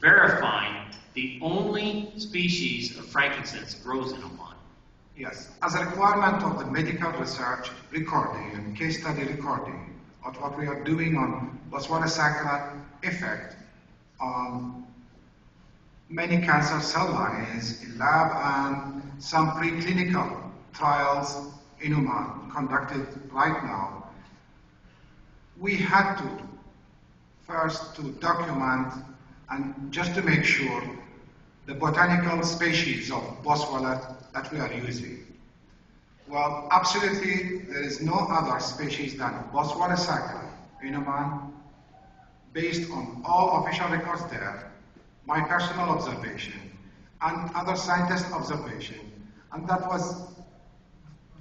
verifying the only species of frankincense grows in Oman? Yes, as a requirement of the medical research recording and case study recording of what we are doing on Boswellia sacra effect on many cancer cell lines in lab and some preclinical trials in Oman conducted right now, we had to first to document and just to make sure the botanical species of Boswellia that we are using. Well, absolutely, there is no other species than Boswellia sacra in Oman, based on all official records there, my personal observation, and other scientists' observation. And that was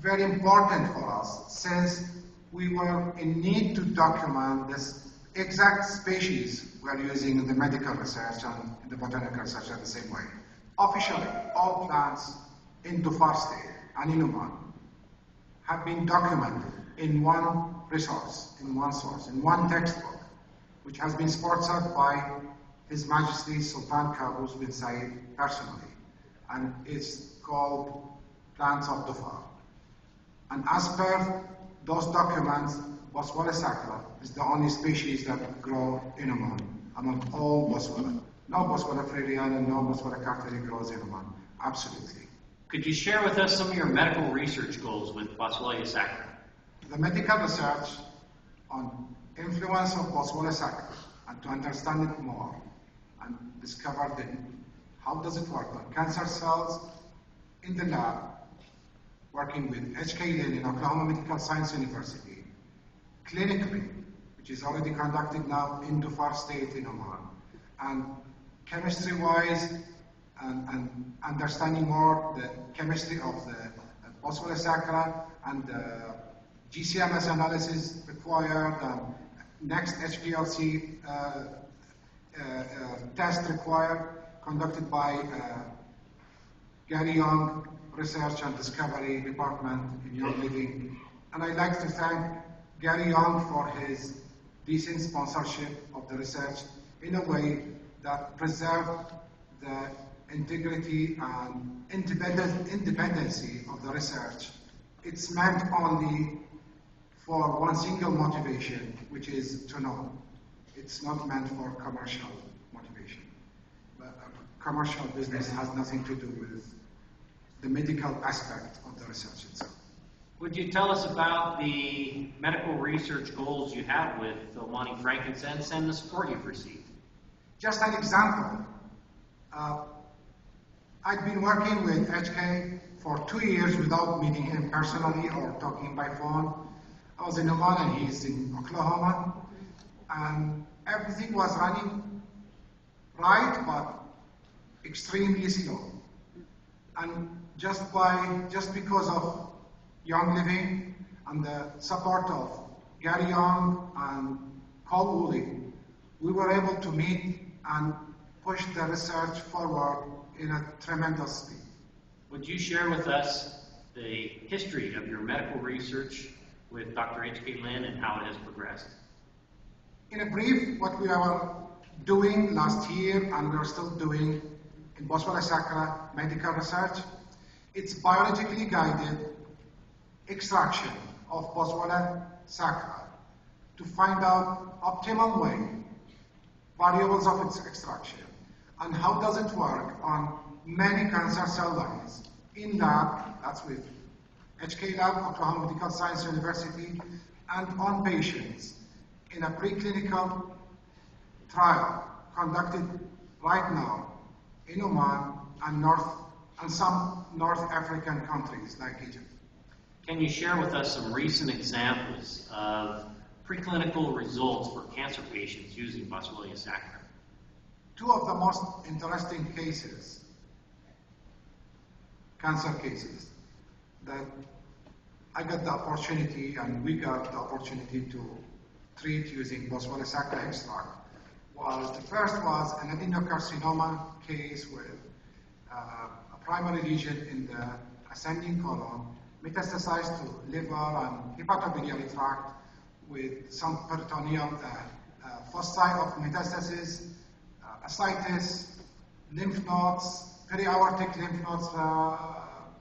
very important for us, since we were in need to document this exact species we are using in the medical research and in the botanical research in the same way. Officially, all plants in Dhofar state and in Oman have been documented in one resource, in one source, in one textbook, which has been sponsored by His Majesty Sultan Qaboos bin Said personally, and it's called Plants of Dhofar. And as per those documents, Boswellia sacra is the only species that grow in Oman among all Boswellia. No Boswellia freriana, no Boswellia carteri grows in Oman. Absolutely. Could you share with us some of your medical research goals with Boswellia sacra? The medical research on influence of Boswellia sacra, and to understand it more and discover how does it work on cancer cells in the lab, working with H.K. Lane in Oklahoma Medical Science University, clinically, which is already conducted now in Dhofar state in Oman, and chemistry-wise, and understanding more the chemistry of the Boswellia sacra and the GCMS analysis required, next HPLC test required, conducted by Gary Young Research and Discovery Department in Young Living. And I'd like to thank Gary Young for his decent sponsorship of the research in a way that preserved the integrity and independency of the research. It's meant only for one single motivation, which is to know. It's not meant for commercial motivation. But commercial business has nothing to do with the medical aspect of the research itself. Would you tell us about the medical research goals you have with Omani frankincense and the support you've received? Just an example. I've been working with HK for 2 years without meeting him personally or talking by phone. I was in Oman and he's in Oklahoma, and everything was running right, but extremely slow. And just because of Young Living and the support of Gary Young and Paul Woolley, we were able to meet and push the research forward in a tremendous speed. Would you share with us the history of your medical research with Dr. H.K. Lin and how it has progressed? In a brief, what we were doing last year and we are still doing in Boswellia sacra medical research, it's biologically guided extraction of Boswellia sacra to find out optimal way, variables of its extraction, and how does it work on many cancer cell lines in lab, that's with HK Lab, Oklahoma Medical Science University, and on patients in a preclinical trial conducted right now in Oman and some North African countries like Egypt. Can you share with us some recent examples of preclinical results for cancer patients using Boswellia sacra? Two of the most interesting cases, cancer cases, that I got the opportunity and we got the opportunity to treat using Boswellia sacra extract was, the first was an adenocarcinoma case with a primary lesion in the ascending colon, metastasized to liver and hepatobiliary tract with some peritoneal foci of metastasis, ascites, lymph nodes, periaortic lymph nodes.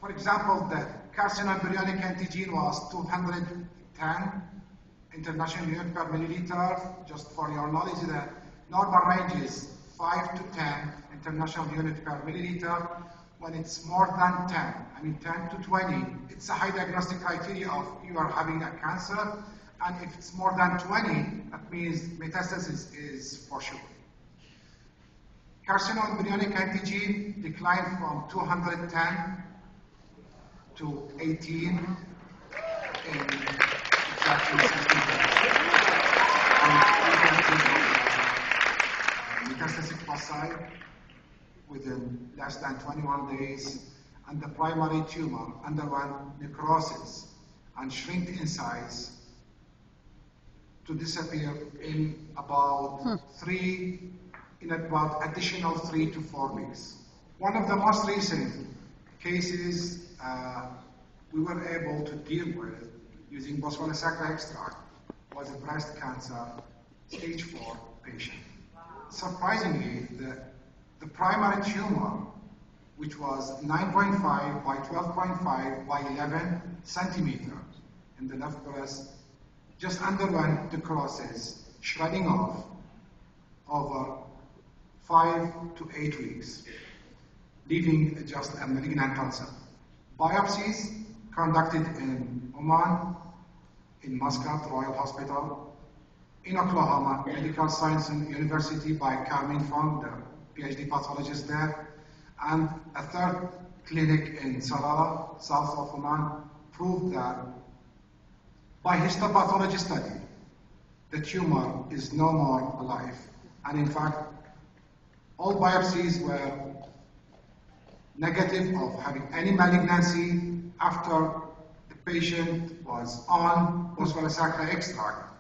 For example, the carcinoma embryonic antigen was 210 international unit per milliliter. Just for your knowledge, the normal range is 5 to 10 international unit per milliliter. When it's more than 10, I mean 10 to 20, it's a high diagnostic criteria of you are having a cancer. And if it's more than 20, that means metastasis is for sure. Carcinoma embryonic antigen declined from 210 to 18 in exactly 16 days. Metastatic foci within less than 21 days, and the primary tumor underwent necrosis and shrink in size to disappear in about additional 3 to 4 weeks. One of the most recent cases we were able to deal with using boswellia extract was a breast cancer stage 4 patient. Surprisingly, the primary tumor, which was 9.5 by 12.5 by 11 centimeters in the left breast, just underwent necrosis, shredding off over 5 to 8 weeks, leaving just a malignant ulcer. Biopsies conducted in Oman, in Muscat Royal Hospital, in Oklahoma Medical Science University by Carmen Fong, the PhD pathologist there, and a third clinic in Salalah, south of Oman, proved that by histopathology study, the tumor is no more alive. And in fact, all biopsies were negative of having any malignancy after the patient was on boswellia extract.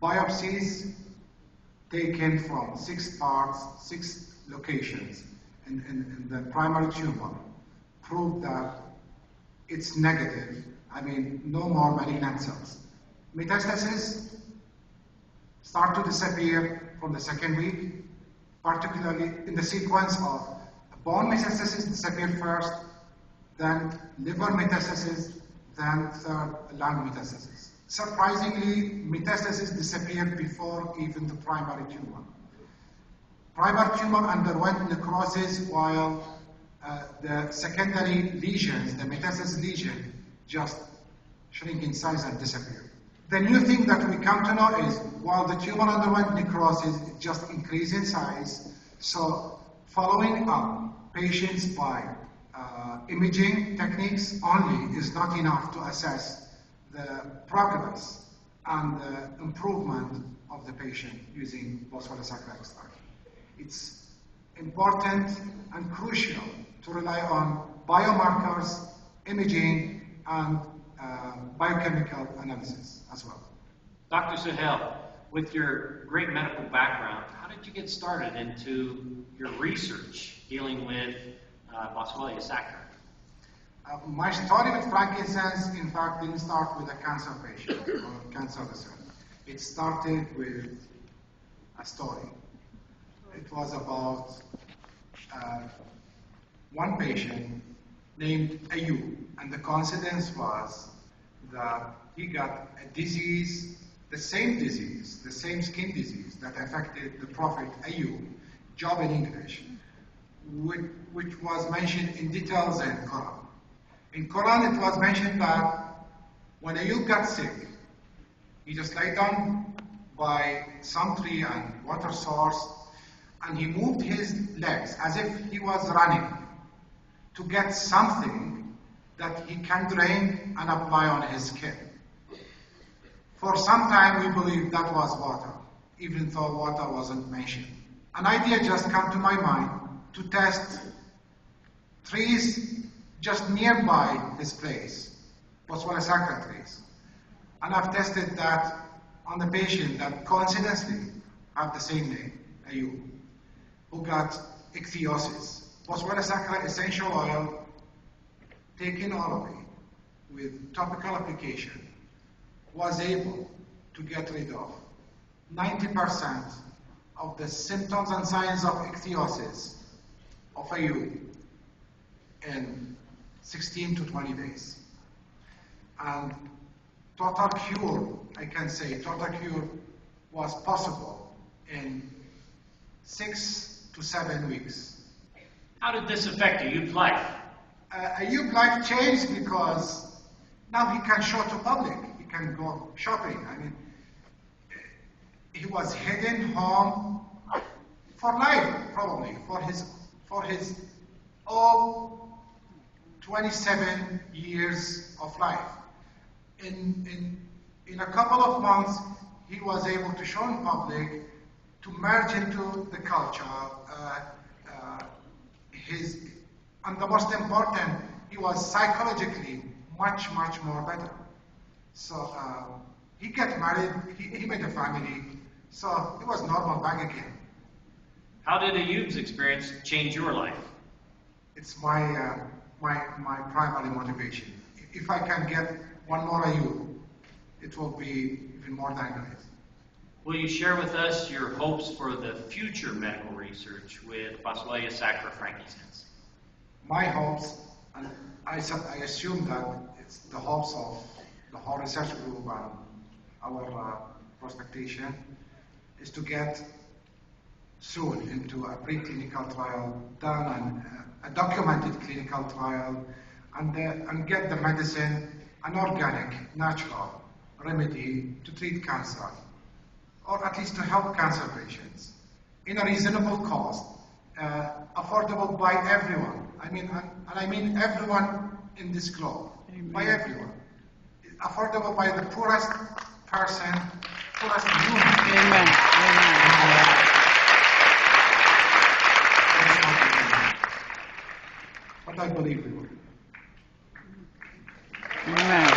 Biopsies taken from 6 parts, 6 locations in the primary tumor proved that it's negative. I mean, no more malignant cells. Metastasis start to disappear from the second week, particularly in the sequence of bone metastasis disappeared first, then liver metastasis, then third lung metastasis. Surprisingly, metastasis disappeared before even the primary tumor. Primary tumor underwent necrosis while the secondary lesions, the metastasis lesion, just shrink in size and disappear. The new thing that we come to know is while the tumor underwent necrosis, it just increased in size. So following up patients by imaging techniques only is not enough to assess the progress and the improvement of the patient using boswellia extract. It's important and crucial to rely on biomarkers, imaging, and biochemical analysis as well. Dr. Sahel, with your great medical background, how did you get started into your research dealing with Boswellia sacra? My story with frankincense, in fact, didn't start with a cancer patient or cancer research. It started with a story. It was about one patient named Ayub, and the coincidence was that he got a disease, the same skin disease that affected the Prophet Ayub, Job in English, which was mentioned in details in Quran. In Quran, it was mentioned that when Ayub got sick, he just lay down by some tree and water source, and he moved his legs as if he was running to get something that he can drain and apply on his skin. For some time, we believed that was water, even though water wasn't mentioned. An idea just came to my mind to test trees just nearby his place, Boswellia sacra trees. And I've tested that on the patient that coincidentally have the same name, Ayub, who got ichthyosis. Boswellia sacra essential oil taken orally with topical application was able to get rid of 90% of the symptoms and signs of ichthyosis of a youth in 16 to 20 days. And total cure, I can say, total cure was possible in 6 to 7 weeks. How did this affect a youth life? Ayub's life changed because now he can show to public. He can go shopping. I mean, he was hidden home for life, probably, for his all 27 years of life. In a couple of months, he was able to show in public, to merge into the culture. And the most important, he was psychologically much, much more better. So he got married, he made a family, so he was normal back again. How did Ayub's experience change your life? It's my primary motivation. If I can get one more Ayub, it will be even more than great. Will you share with us your hopes for the future medical research with Boswellia sacra frankincense? My hopes, and I assume that it's the hopes of the whole research group and our prospectation, is to get soon into a preclinical trial done and a documented clinical trial, and get the medicine an organic, natural remedy to treat cancer, or at least to help cancer patients in a reasonable cost, affordable by everyone. I mean everyone in this globe. Amen. By everyone. Affordable by the poorest person, poorest human. Amen. Amen. But I believe we will. Amen.